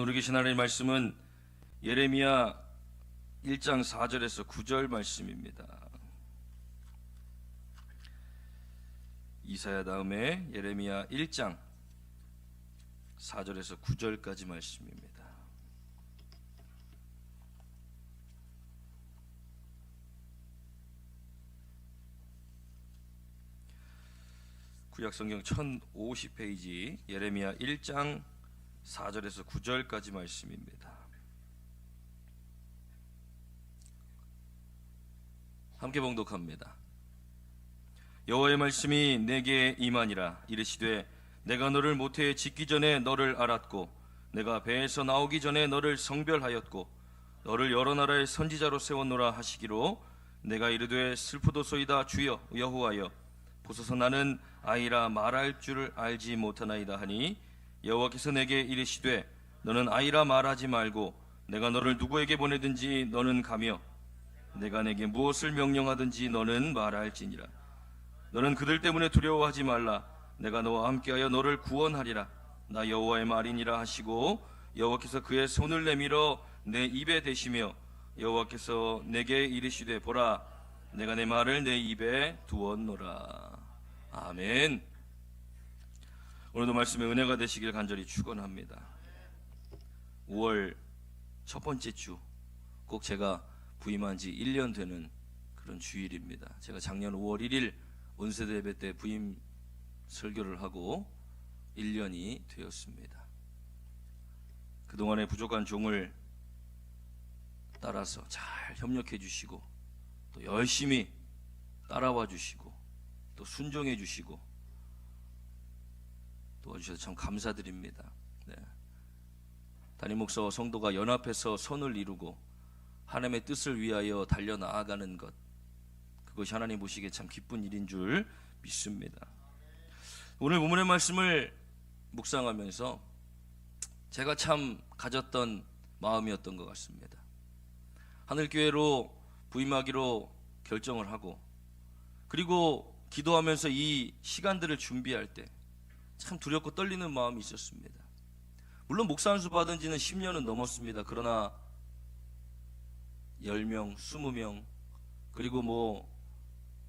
오늘 계신 하나님의 말씀은 예레미야 1장 4절에서 9절 말씀입니다. 이사야 다음에 예레미야 1장 4절에서 9절까지 말씀입니다. 구약성경 1050페이지 예레미야 1장 4절에서 9절까지 말씀입니다. 함께 봉독합니다. 여호와의 말씀이 내게 임하니라. 이르시되 내가 너를 모태에 짓기 전에 너를 알았고 내가 배에서 나오기 전에 너를 성별하였고 너를 여러 나라의 선지자로 세웠노라 하시기로 내가 이르되 슬프도소이다 주여 여호와여 보소서 나는 아이라 말할 줄을 알지 못하나이다 하니 여호와께서 내게 이르시되 너는 아이라 말하지 말고 내가 너를 누구에게 보내든지 너는 가며 내가 내게 무엇을 명령하든지 너는 말할지니라. 너는 그들 때문에 두려워하지 말라. 내가 너와 함께하여 너를 구원하리라. 나 여호와의 말이니라 하시고 여호와께서 그의 손을 내밀어 내 입에 대시며 여호와께서 내게 이르시되 보라 내가 내 말을 내 입에 두었노라. 아멘. 오늘도 말씀의 은혜가 되시길 간절히 축원합니다. 5월 첫 번째 주, 꼭 제가 부임한 지 1년 되는 그런 주일입니다. 제가 작년 5월 1일 온세대 예배 때 부임 설교를 하고 1년이 되었습니다. 그동안의 부족한 종을 따라서 잘 협력해 주시고 또 열심히 따라와 주시고 또 순종해 주시고 도와주셔서 참 감사드립니다. 네. 담임 목사와 성도가 연합해서 선을 이루고 하나님의 뜻을 위하여 달려나아가는 것, 그것이 하나님 보시기에 참 기쁜 일인 줄 믿습니다. 오늘 본문의 말씀을 묵상하면서 제가 참 가졌던 마음이었던 것 같습니다. 하늘교회로 부임하기로 결정을 하고 그리고 기도하면서 이 시간들을 준비할 때 참 두렵고 떨리는 마음이 있었습니다. 물론 목사 안수 받은 지는 10년은 넘었습니다. 그러나 10명, 20명 그리고 뭐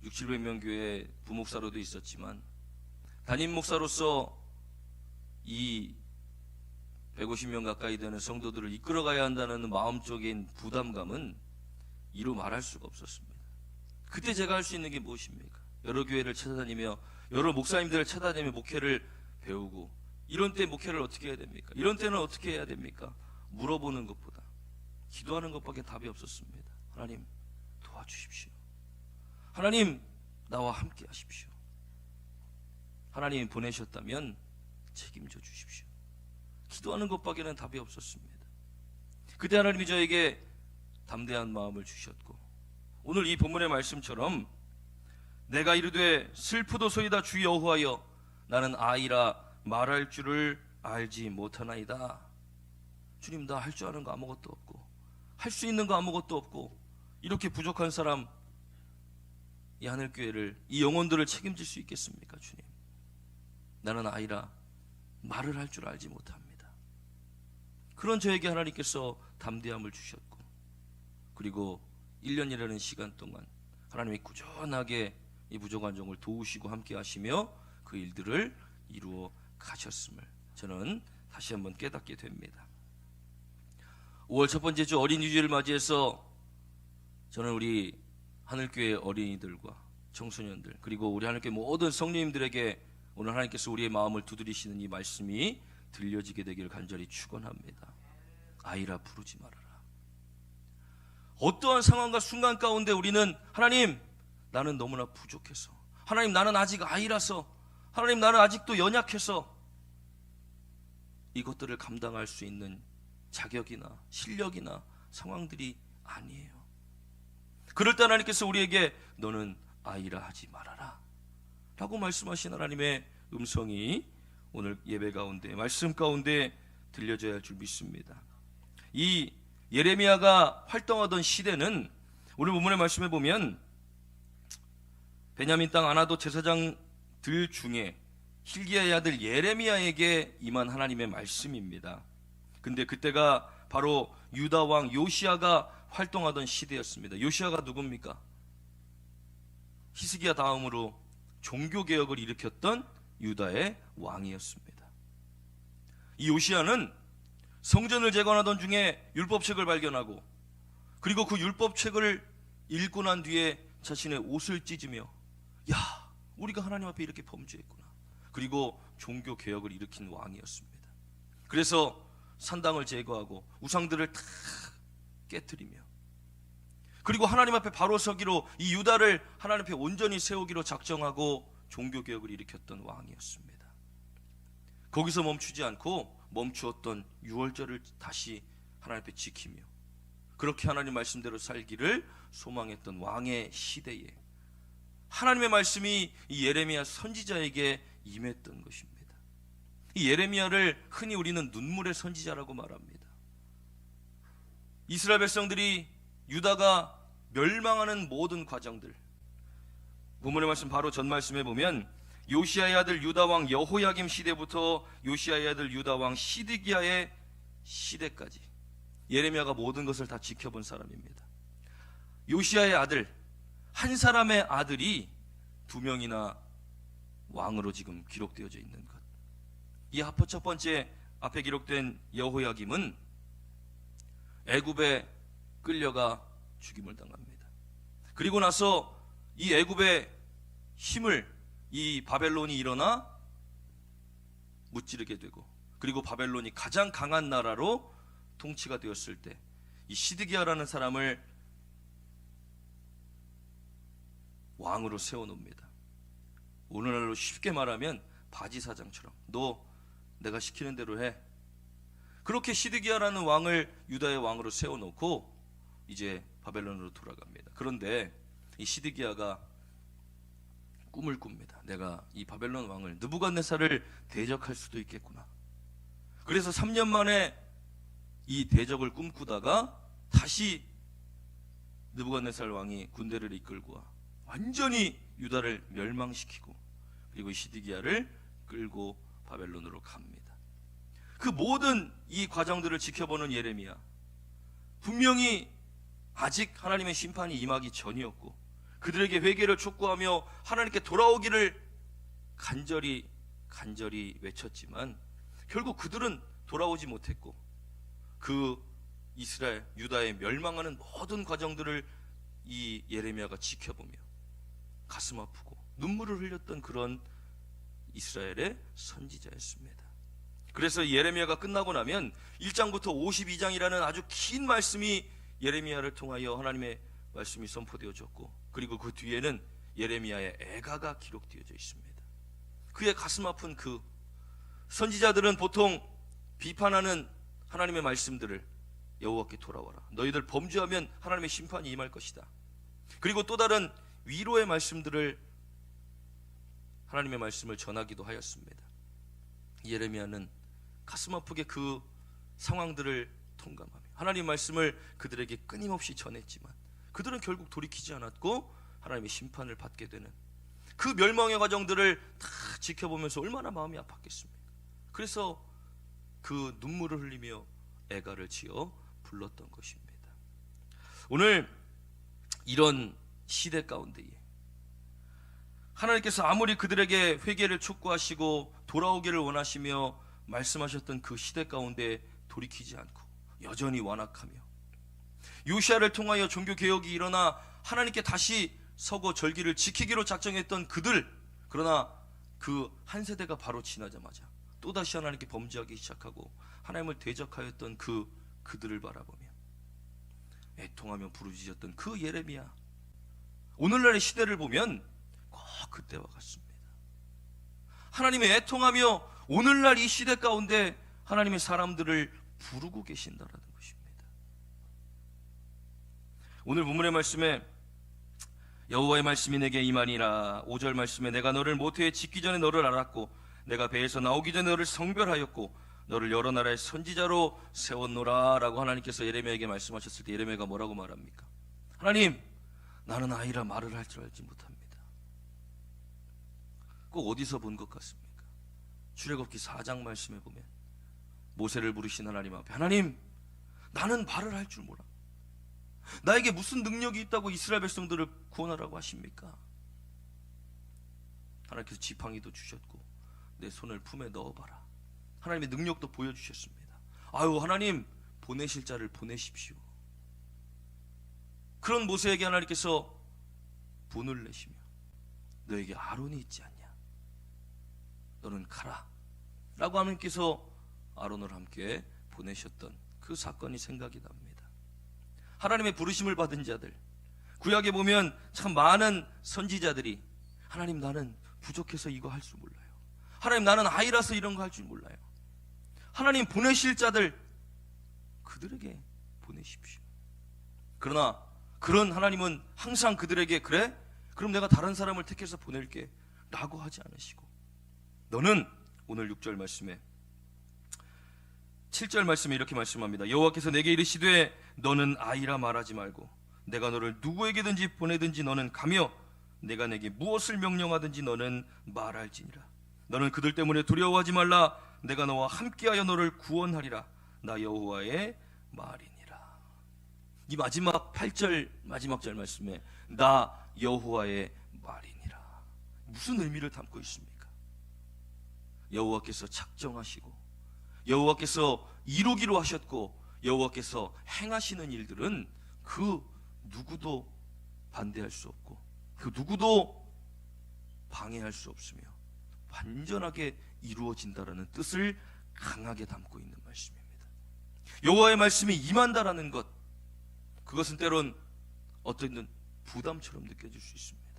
600-700명 교회 부목사로도 있었지만 담임 목사로서 이 150명 가까이 되는 성도들을 이끌어가야 한다는 마음적인 부담감은 이루 말할 수가 없었습니다. 그때 제가 할 수 있는 게 무엇입니까? 여러 교회를 찾아다니며 여러 목사님들을 찾아다니며 목회를 배우고, 이런 때 목회를 어떻게 해야 됩니까? 이런 때는 어떻게 해야 됩니까? 물어보는 것보다 기도하는 것밖에 답이 없었습니다. 하나님 도와주십시오. 하나님 나와 함께 하십시오. 하나님이 보내셨다면 책임져 주십시오. 기도하는 것밖에는 답이 없었습니다. 그때 하나님이 저에게 담대한 마음을 주셨고, 오늘 이 본문의 말씀처럼 내가 이르되 슬프도소이다 주 여호와여 나는 아이라 말할 줄을 알지 못하나이다. 주님, 나 할 줄 아는 거 아무것도 없고 할 수 있는 거 아무것도 없고 이렇게 부족한 사람, 이 하늘교회를, 이 영혼들을 책임질 수 있겠습니까? 주님, 나는 아이라 말을 할 줄 알지 못합니다. 그런 저에게 하나님께서 담대함을 주셨고, 그리고 1년이라는 시간 동안 하나님이 꾸준하게 이 부족한 종을 도우시고 함께 하시며 그 일들을 이루어 가셨음을 저는 다시 한번 깨닫게 됩니다. 5월 첫 번째 주 어린이주일을 맞이해서 저는 우리 하늘교회 어린이들과 청소년들, 그리고 우리 하늘교회 모든 성도님들에게 오늘 하나님께서 우리의 마음을 두드리시는 이 말씀이 들려지게 되기를 간절히 축원합니다. 아이라 부르지 말아라. 어떠한 상황과 순간 가운데 우리는 하나님 나는 너무나 부족해서, 하나님 나는 아직 아이라서, 하나님 나는 아직도 연약해서 이것들을 감당할 수 있는 자격이나 실력이나 상황들이 아니에요. 그럴 때 하나님께서 우리에게 너는 아이라 하지 말아라 라고 말씀하신 하나님의 음성이 오늘 예배 가운데, 말씀 가운데 들려져야 할 줄 믿습니다. 이 예레미야가 활동하던 시대는 오늘 본문의 말씀에 보면 베냐민 땅 아나도 제사장들 중에 hil기야의 아들 예레미야에게 임한 하나님의 말씀입니다. 근데 그때가 바로 유다 왕 요시야가 활동하던 시대였습니다. 요시야가 누굽니까? 히스기야 다음으로 종교개혁을 일으켰던 유다의 왕이었습니다. 이 요시야는 성전을 재건하던 중에 율법책을 발견하고, 그리고 그 율법책을 읽고 난 뒤에 자신의 옷을 찢으며, 야, 우리가 하나님 앞에 이렇게 범죄했구나. 그리고 종교개혁을 일으킨 왕이었습니다. 그래서 산당을 제거하고 우상들을 다 깨뜨리며, 그리고 하나님 앞에 바로 서기로 이 유다를 하나님 앞에 온전히 세우기로 작정하고 종교개혁을 일으켰던 왕이었습니다. 거기서 멈추지 않고 멈추었던 유월절을 다시 하나님 앞에 지키며, 그렇게 하나님 말씀대로 살기를 소망했던 왕의 시대에 하나님의 말씀이 이 예레미야 선지자에게 임했던 것입니다. 이 예레미야를 흔히 우리는 눈물의 선지자라고 말합니다. 이스라엘 백성들이, 유다가 멸망하는 모든 과정들, 본문의 말씀 바로 전 말씀에 보면 요시야의 아들 유다 왕 여호야김 시대부터 요시야의 아들 유다 왕 시드기야의 시대까지 예레미야가 모든 것을 다 지켜본 사람입니다. 요시야의 아들, 한 사람의 아들이 2명이나 왕으로 지금 기록되어져 있는 것. 이 첫 번째 앞에 기록된 여호야김은 애굽에 끌려가 죽임을 당합니다. 그리고 나서 이 애굽의 힘을 이 바벨론이 일어나 무찌르게 되고, 그리고 바벨론이 가장 강한 나라로 통치가 되었을 때 이 시드기야라는 사람을 왕으로 세워놓습니다. 오늘날로 쉽게 말하면 바지사장처럼, 너 내가 시키는 대로 해. 그렇게 시드기야라는 왕을 유다의 왕으로 세워놓고 이제 바벨론으로 돌아갑니다. 그런데 이 시드기야가 꿈을 꿉니다. 내가 이 바벨론 왕을, 느부갓네살을 대적할 수도 있겠구나. 그래서 3년 만에 이 대적을 꿈꾸다가 다시 느부갓네살 왕이 군대를 이끌고 와 완전히 유다를 멸망시키고, 그리고 이 시드기야를 끌고 바벨론으로 갑니다. 그 모든 이 과정들을 지켜보는 예레미야, 분명히 아직 하나님의 심판이 임하기 전이었고, 그들에게 회개를 촉구하며 하나님께 돌아오기를 간절히 외쳤지만 결국 그들은 돌아오지 못했고, 그 이스라엘 유다의 멸망하는 모든 과정들을 이 예레미야가 지켜보며 가슴 아프고 눈물을 흘렸던 그런 이스라엘의 선지자였습니다. 그래서 예레미야가 끝나고 나면 1장부터 52장이라는 아주 긴 말씀이 예레미야를 통하여 하나님의 말씀이 선포되어졌고, 그리고 그 뒤에는 예레미야의 애가가 기록되어져 있습니다. 그의 가슴 아픈 그 선지자들은 보통 비판하는 하나님의 말씀들을, 여호와께 돌아와라, 너희들 범죄하면 하나님의 심판이 임할 것이다. 그리고 또 다른 위로의 말씀들을, 하나님의 말씀을 전하기도 하였습니다. 예레미야는 가슴 아프게 그 상황들을 통감하며 하나님의 말씀을 그들에게 끊임없이 전했지만 그들은 결국 돌이키지 않았고 하나님의 심판을 받게 되는 그 멸망의 과정들을 다 지켜보면서 얼마나 마음이 아팠겠습니까? 그래서 그 눈물을 흘리며 애가를 지어 불렀던 것입니다. 오늘 이런 시대 가운데에 하나님께서 아무리 그들에게 회개를 촉구하시고 돌아오기를 원하시며 말씀하셨던 그 시대 가운데 돌이키지 않고 여전히 완악하며, 요시야를 통하여 종교개혁이 일어나 하나님께 다시 서고 절기를 지키기로 작정했던 그들, 그러나 그 한 세대가 바로 지나자마자 또다시 하나님께 범죄하기 시작하고 하나님을 대적하였던 그들을 바라보며 애통하며 부르짖었던 그 예레미야, 오늘날의 시대를 보면 꼭 그때와 같습니다. 하나님의 애통하며 오늘날 이 시대 가운데 하나님의 사람들을 부르고 계신다라는 것입니다. 오늘 본문의 말씀에 여호와의 말씀이 내게 임하니라. 5절 말씀에 내가 너를 모태에 짓기 전에 너를 알았고 내가 배에서 나오기 전에 너를 성별하였고 너를 여러 나라의 선지자로 세웠노라 라고 하나님께서 예레미야에게 말씀하셨을 때 예레미야가 뭐라고 말합니까? 하나님, 나는 아이라 말을 할 줄 알지 못합니다. 꼭 어디서 본 것 같습니까? 출애굽기 4장 말씀에 보면 모세를 부르신 하나님 앞에, 하나님, 나는 말을 할 줄 몰라. 나에게 무슨 능력이 있다고 이스라엘 백성들을 구원하라고 하십니까? 하나님께서 지팡이도 주셨고 내 손을 품에 넣어봐라. 하나님의 능력도 보여주셨습니다. 아유, 하나님, 보내실 자를 보내십시오. 그런 모세에게 하나님께서 분을 내시며, 너에게 아론이 있지 않냐, 너는 가라 라고 하나님께서 아론을 함께 보내셨던 그 사건이 생각이 납니다. 하나님의 부르심을 받은 자들, 구약에 보면 참 많은 선지자들이, 하나님, 나는 부족해서 이거 할 줄 몰라요. 하나님, 나는 아이라서 이런 거 할 줄 몰라요. 하나님, 보내실 자들 그들에게 보내십시오. 그러나 그런 하나님은 항상 그들에게, 그래? 그럼 내가 다른 사람을 택해서 보낼게 라고 하지 않으시고, 너는, 오늘 6절 말씀에 7절 말씀에 이렇게 말씀합니다. 여호와께서 내게 이르시되 너는 아이라 말하지 말고 내가 너를 누구에게든지 보내든지 너는 가며 내가 내게 무엇을 명령하든지 너는 말할지니라. 너는 그들 때문에 두려워하지 말라. 내가 너와 함께하여 너를 구원하리라. 나 여호와의 말이니라. 이 마지막 8절 마지막 절 말씀에 나 여호와의 말이니라, 무슨 의미를 담고 있습니까? 여호와께서 작정하시고 여호와께서 이루기로 하셨고 여호와께서 행하시는 일들은 그 누구도 반대할 수 없고 그 누구도 방해할 수 없으며 완전하게 이루어진다라는 뜻을 강하게 담고 있는 말씀입니다. 여호와의 말씀이 임한다라는 것, 그것은 때론 어떤 부담처럼 느껴질 수 있습니다.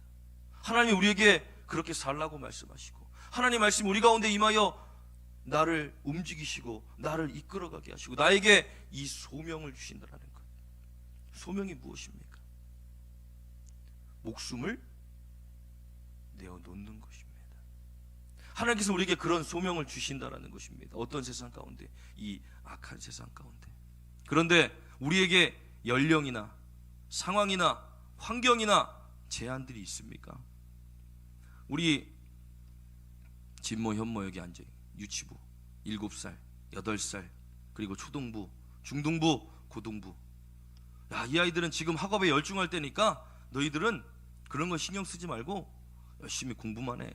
하나님이 우리에게 그렇게 살라고 말씀하시고, 하나님 말씀 우리 가운데 임하여 나를 움직이시고 나를 이끌어가게 하시고 나에게 이 소명을 주신다는 것. 소명이 무엇입니까? 목숨을 내어놓는 것입니다. 하나님께서 우리에게 그런 소명을 주신다는 것입니다. 어떤 세상 가운데? 이 악한 세상 가운데. 그런데 우리에게 연령이나 상황이나 환경이나 제한들이 있습니까? 우리 진모 현모 여기 앉아 유치부 7살, 8살, 그리고 초등부, 중등부, 고등부. 야, 이 아이들은 지금 학업에 열중할 때니까 너희들은 그런 거 신경 쓰지 말고 열심히 공부만 해.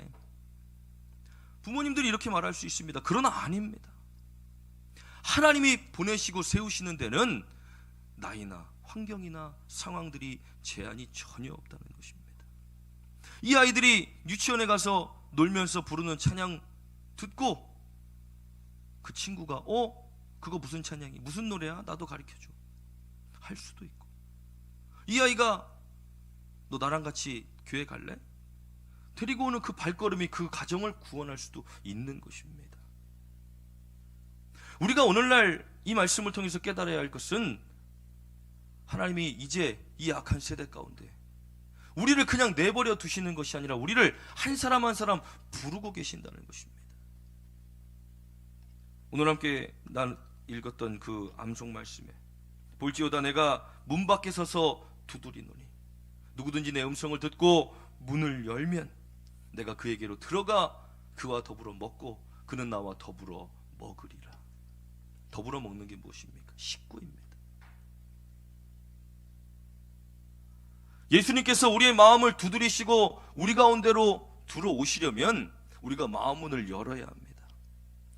부모님들이 이렇게 말할 수 있습니다. 그러나 아닙니다. 하나님이 보내시고 세우시는 데는 나이나 환경이나 상황들이 제한이 전혀 없다는 것입니다. 이 아이들이 유치원에 가서 놀면서 부르는 찬양 듣고 그 친구가 그거 무슨 찬양이 무슨 노래야? 나도 가르쳐줘 할 수도 있고, 이 아이가 너 나랑 같이 교회 갈래? 데리고 오는 그 발걸음이 그 가정을 구원할 수도 있는 것입니다. 우리가 오늘날 이 말씀을 통해서 깨달아야 할 것은 하나님이 이제 이 악한 세대 가운데 우리를 그냥 내버려 두시는 것이 아니라 우리를 한 사람 한 사람 부르고 계신다는 것입니다. 오늘 함께 난 읽었던 그 암송 말씀에 볼지어다 내가 문 밖에 서서 두드리노니 누구든지 내 음성을 듣고 문을 열면 내가 그에게로 들어가 그와 더불어 먹고 그는 나와 더불어 먹으리라. 더불어 먹는 게 무엇입니까? 식구입니다. 예수님께서 우리의 마음을 두드리시고 우리 가운데로 들어오시려면 우리가 마음 문을 열어야 합니다.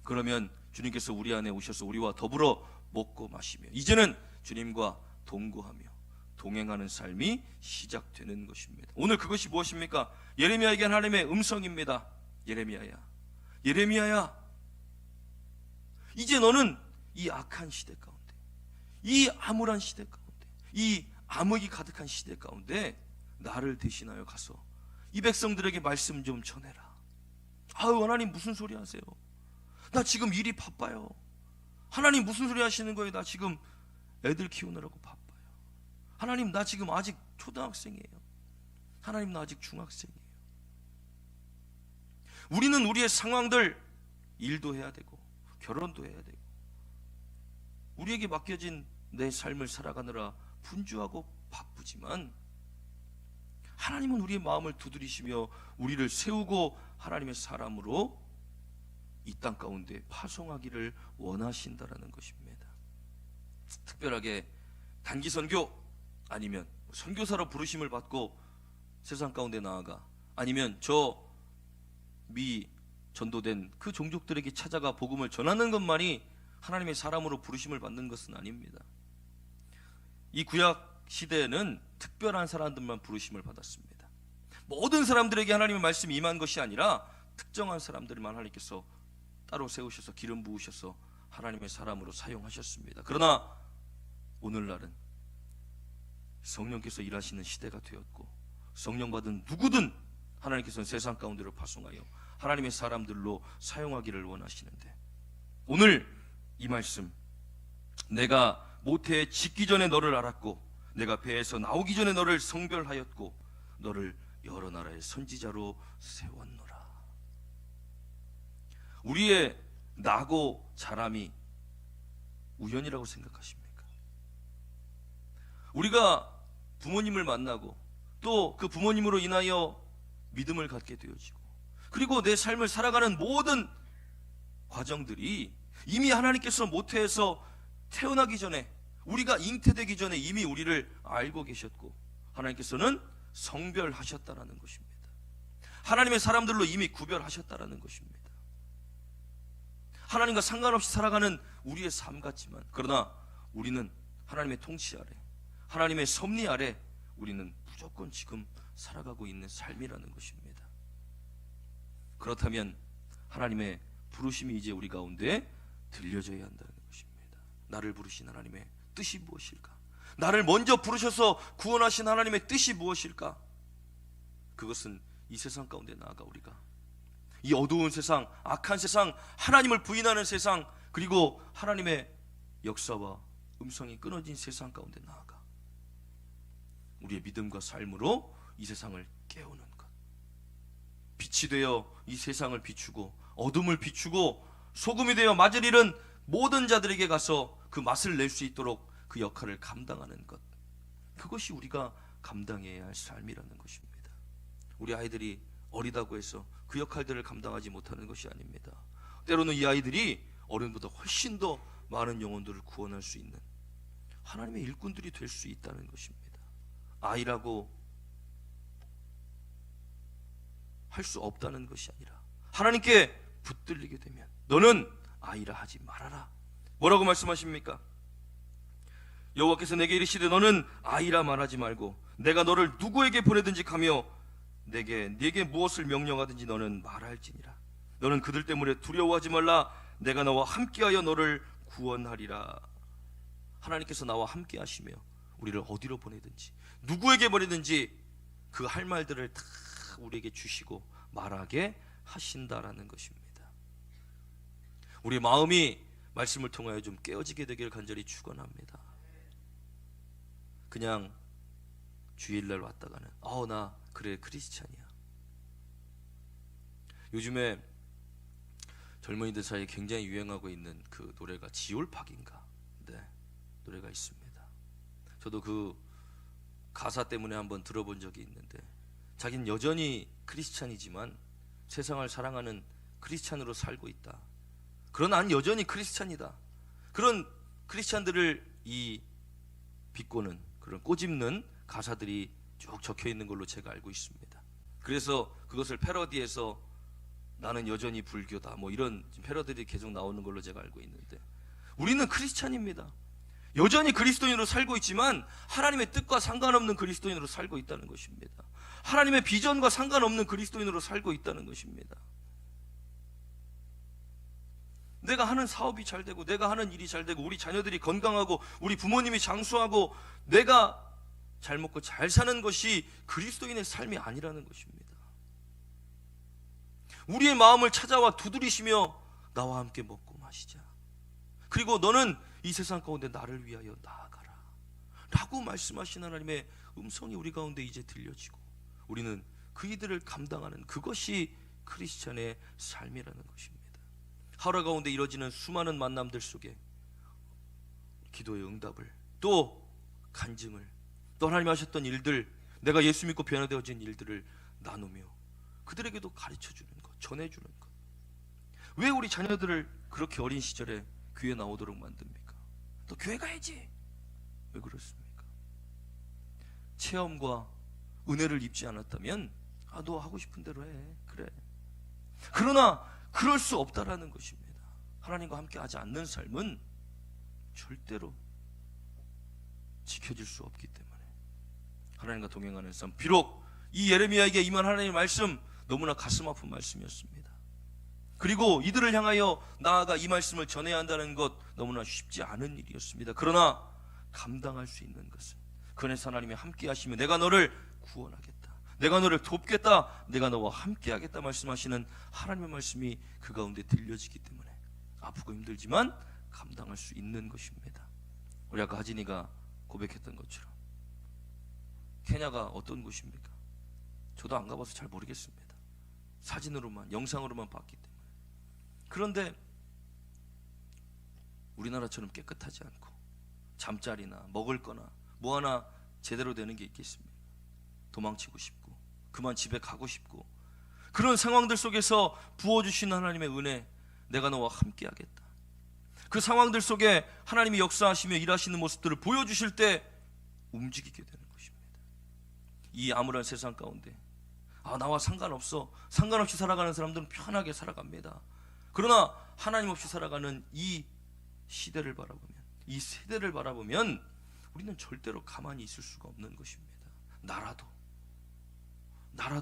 그러면 주님께서 우리 안에 오셔서 우리와 더불어 먹고 마시며 이제는 주님과 동거하며 동행하는 삶이 시작되는 것입니다. 오늘 그것이 무엇입니까? 예레미야에게 하나님의 음성입니다. 예레미야야, 이제 너는 이 악한 시대 가운데, 이 암울한 시대 가운데, 이 암흑이 가득한 시대 가운데 나를 대신하여 가서 이 백성들에게 말씀 좀 전해라. 아유, 하나님 무슨 소리 하세요? 나 지금 일이 바빠요. 하나님 무슨 소리 하시는 거예요? 나 지금 애들 키우느라고 바빠요. 하나님 나 지금 아직 초등학생이에요. 하나님 나 아직 중학생이에요. 우리는 우리의 상황들, 일도 해야 되고 결혼도 해야 되고 우리에게 맡겨진 내 삶을 살아가느라 분주하고 바쁘지만 하나님은 우리의 마음을 두드리시며 우리를 세우고 하나님의 사람으로 이 땅 가운데 파송하기를 원하신다라는 것입니다. 특별하게 단기 선교 아니면 선교사로 부르심을 받고 세상 가운데 나아가, 아니면 저 미 전도된 그 종족들에게 찾아가 복음을 전하는 것만이 하나님의 사람으로 부르심을 받는 것은 아닙니다. 이 구약 시대에는 특별한 사람들만 부르심을 받았습니다. 모든 사람들에게 하나님의 말씀이 임한 것이 아니라 특정한 사람들만 하나님께서 따로 세우셔서 기름 부으셔서 하나님의 사람으로 사용하셨습니다. 그러나 오늘날은 성령께서 일하시는 시대가 되었고, 성령 받은 누구든 하나님께서는 세상 가운데로 파송하여 하나님의 사람들로 사용하기를 원하시는데, 오늘 이 말씀, 내가 모태에 짓기 전에 너를 알았고 내가 배에서 나오기 전에 너를 성별하였고 너를 여러 나라의 선지자로 세웠노라. 우리의 나고 자람이 우연이라고 생각하십니까? 우리가 부모님을 만나고 또 그 부모님으로 인하여 믿음을 갖게 되어지고, 그리고 내 삶을 살아가는 모든 과정들이 이미 하나님께서 모태에서 태어나기 전에, 우리가 잉태되기 전에 이미 우리를 알고 계셨고 하나님께서는 성별하셨다라는 것입니다. 하나님의 사람들로 이미 구별하셨다라는 것입니다. 하나님과 상관없이 살아가는 우리의 삶 같지만, 그러나 우리는 하나님의 통치 아래, 하나님의 섭리 아래 우리는 무조건 지금 살아가고 있는 삶이라는 것입니다. 그렇다면 하나님의 부르심이 이제 우리 가운데 들려져야 한다는 것입니다. 나를 부르신 하나님의 뜻이 무엇일까? 나를 먼저 부르셔서 구원하신 하나님의 뜻이 무엇일까? 그것은 이 세상 가운데 나아가 우리가 이 어두운 세상, 악한 세상, 하나님을 부인하는 세상, 그리고 하나님의 역사와 음성이 끊어진 세상 가운데 나아가 우리의 믿음과 삶으로 이 세상을 깨우는 것, 빛이 되어 이 세상을 비추고 어둠을 비추고 소금이 되어 맛을 잃은 모든 자들에게 가서 그 맛을 낼 수 있도록 그 역할을 감당하는 것, 그것이 우리가 감당해야 할 삶이라는 것입니다. 우리 아이들이 어리다고 해서 그 역할들을 감당하지 못하는 것이 아닙니다. 때로는 이 아이들이 어른보다 훨씬 더 많은 영혼들을 구원할 수 있는 하나님의 일꾼들이 될 수 있다는 것입니다. 아이라고 할 수 없다는 것이 아니라 하나님께 붙들리게 되면 너는 아이라 하지 말아라. 뭐라고 말씀하십니까? 여호와께서 내게 이르시되 너는 아이라 말하지 말고 내가 너를 누구에게 보내든지 가며 네게 무엇을 명령하든지 너는 말할지니라. 너는 그들 때문에 두려워하지 말라. 내가 너와 함께하여 너를 구원하리라. 하나님께서 나와 함께 하시며 우리를 어디로 보내든지 누구에게 보내든지 그 할 말들을 다 우리에게 주시고 말하게 하신다라는 것입니다. 우리 마음이 말씀을 통하여 좀 깨어지게 되기를 간절히 축원합니다. 그냥 주일날 왔다가는 나 그래 크리스찬이야. 요즘에 젊은이들 사이에 굉장히 유행하고 있는 그 노래가 지올팍인가, 네, 노래가 있습니다. 저도 그 가사 때문에 한번 들어본 적이 있는데, 자기는 여전히 크리스찬이지만 세상을 사랑하는 크리스찬으로 살고 있다. 그러나 난 여전히 크리스찬이다. 그런 크리스찬들을 이 비꼬는, 그런 꼬집는 가사들이 쭉 적혀 있는 걸로 제가 알고 있습니다. 그래서 그것을 패러디해서 나는 여전히 불교다, 뭐 이런 패러디들이 계속 나오는 걸로 제가 알고 있는데, 우리는 크리스찬입니다. 여전히 그리스도인으로 살고 있지만 하나님의 뜻과 상관없는 그리스도인으로 살고 있다는 것입니다. 하나님의 비전과 상관없는 그리스도인으로 살고 있다는 것입니다. 내가 하는 사업이 잘 되고 내가 하는 일이 잘 되고 우리 자녀들이 건강하고 우리 부모님이 장수하고 내가 잘 먹고 잘 사는 것이 그리스도인의 삶이 아니라는 것입니다. 우리의 마음을 찾아와 두드리시며 나와 함께 먹고 마시자. 그리고 너는 이 세상 가운데 나를 위하여 나아가라 라고 말씀하신 하나님의 음성이 우리 가운데 이제 들려지고 우리는 그 이들을 감당하는 그것이 크리스찬의 삶이라는 것입니다. 하루 가운데 이뤄지는 수많은 만남들 속에 기도의 응답을, 또 간증을, 또 하나님 하셨던 일들, 내가 예수 믿고 변화되어진 일들을 나누며 그들에게도 가르쳐주는 것, 전해주는 것. 왜 우리 자녀들을 그렇게 어린 시절에 교회 나오도록 만듭니까? 또 교회 가야지. 왜 그렇습니까? 체험과 은혜를 입지 않았다면 너 하고 싶은 대로 해. 그래. 그러나 그럴 수 없다라는 것입니다. 하나님과 함께 하지 않는 삶은 절대로 지켜질 수 없기 때문에 하나님과 동행하는 삶, 비록 이 예레미야에게 임한 하나님의 말씀 너무나 가슴 아픈 말씀이었습니다. 그리고 이들을 향하여 나아가 이 말씀을 전해야 한다는 것 너무나 쉽지 않은 일이었습니다. 그러나 감당할 수 있는 것은 그 안에서 하나님이 함께 하시며 내가 너를 구원하겠다, 내가 너를 돕겠다, 내가 너와 함께 하겠다 말씀하시는 하나님의 말씀이 그 가운데 들려지기 때문에 아프고 힘들지만 감당할 수 있는 것입니다. 우리 아까 하진이가 고백했던 것처럼 케냐가 어떤 곳입니까? 저도 안 가봐서 잘 모르겠습니다. 사진으로만, 영상으로만 봤기 때문에. 그런데 우리나라처럼 깨끗하지 않고 잠자리나 먹을 거나 뭐 하나 제대로 되는 게 있겠습니까? 도망치고 싶고 그만 집에 가고 싶고, 그런 상황들 속에서 부어주시는 하나님의 은혜, 내가 너와 함께 하겠다, 그 상황들 속에 하나님이 역사하시며 일하시는 모습들을 보여주실 때 움직이게 되는 것입니다. 이 암울한 세상 가운데 나와 상관없어, 상관없이 살아가는 사람들은 편하게 살아갑니다. 그러나 하나님 없이 살아가는 이 시대를 바라보면, 이 세대를 바라보면 우리는 절대로 가만히 있을 수가 없는 것입니다. 나라도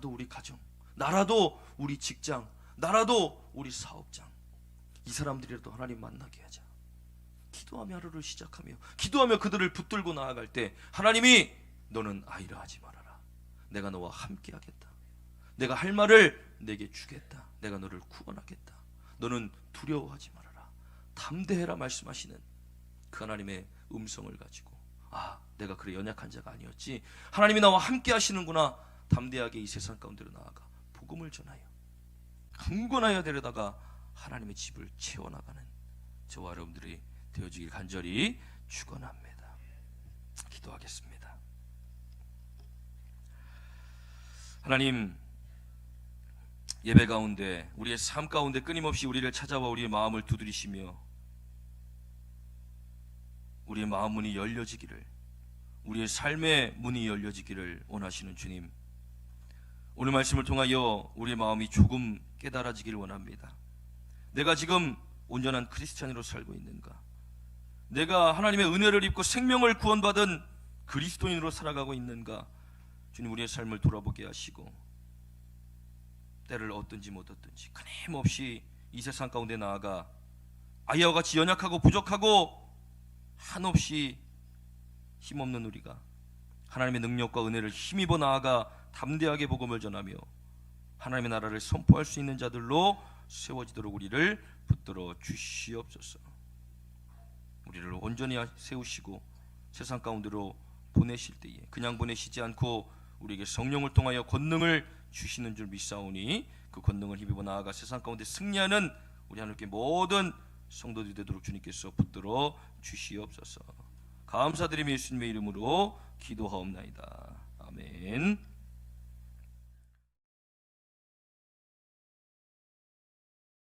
우리 가정, 나라도 우리 직장, 나라도 우리 사업장, 이 사람들이라도 하나님 만나게 하자. 기도하며 하루를 시작하며 기도하며 그들을 붙들고 나아갈 때 하나님이 너는 아이라 하지 말아라, 내가 너와 함께 하겠다, 내가 할 말을 내게 주겠다, 내가 너를 구원하겠다, 너는 두려워하지 말아라, 담대해라 말씀하시는 그 하나님의 음성을 가지고 내가 그래 연약한 자가 아니었지, 하나님이 나와 함께 하시는구나, 담대하게 이 세상 가운데로 나아가 복음을 전하여 강권하여 데려다가 하나님의 집을 채워나가는 저와 여러분들이 되어지길 간절히 축원합니다. 기도하겠습니다. 하나님, 예배 가운데 우리의 삶 가운데 끊임없이 우리를 찾아와 우리의 마음을 두드리시며 우리의 마음 문이 열려지기를, 우리의 삶의 문이 열려지기를 원하시는 주님, 오늘 말씀을 통하여 우리의 마음이 조금 깨달아지기를 원합니다. 내가 지금 온전한 크리스찬으로 살고 있는가? 내가 하나님의 은혜를 입고 생명을 구원받은 그리스도인으로 살아가고 있는가? 주님, 우리의 삶을 돌아보게 하시고 때를 얻든지 못 얻든지 끊임없이 이 세상 가운데 나아가 아이와 같이 연약하고 부족하고 한없이 힘없는 우리가 하나님의 능력과 은혜를 힘입어 나아가 담대하게 복음을 전하며 하나님의 나라를 선포할 수 있는 자들로 세워지도록 우리를 붙들어 주시옵소서. 우리를 온전히 세우시고 세상 가운데로 보내실 때에 그냥 보내시지 않고 우리에게 성령을 통하여 권능을 주시는 줄 믿사오니 그 권능을 힘입어 나아가 세상 가운데 승리하는 우리 하나님께 모든 성도들이 되도록 주님께서 붙들어 주시옵소서. 감사드리며 예수님의 이름으로 기도하옵나이다. 아멘.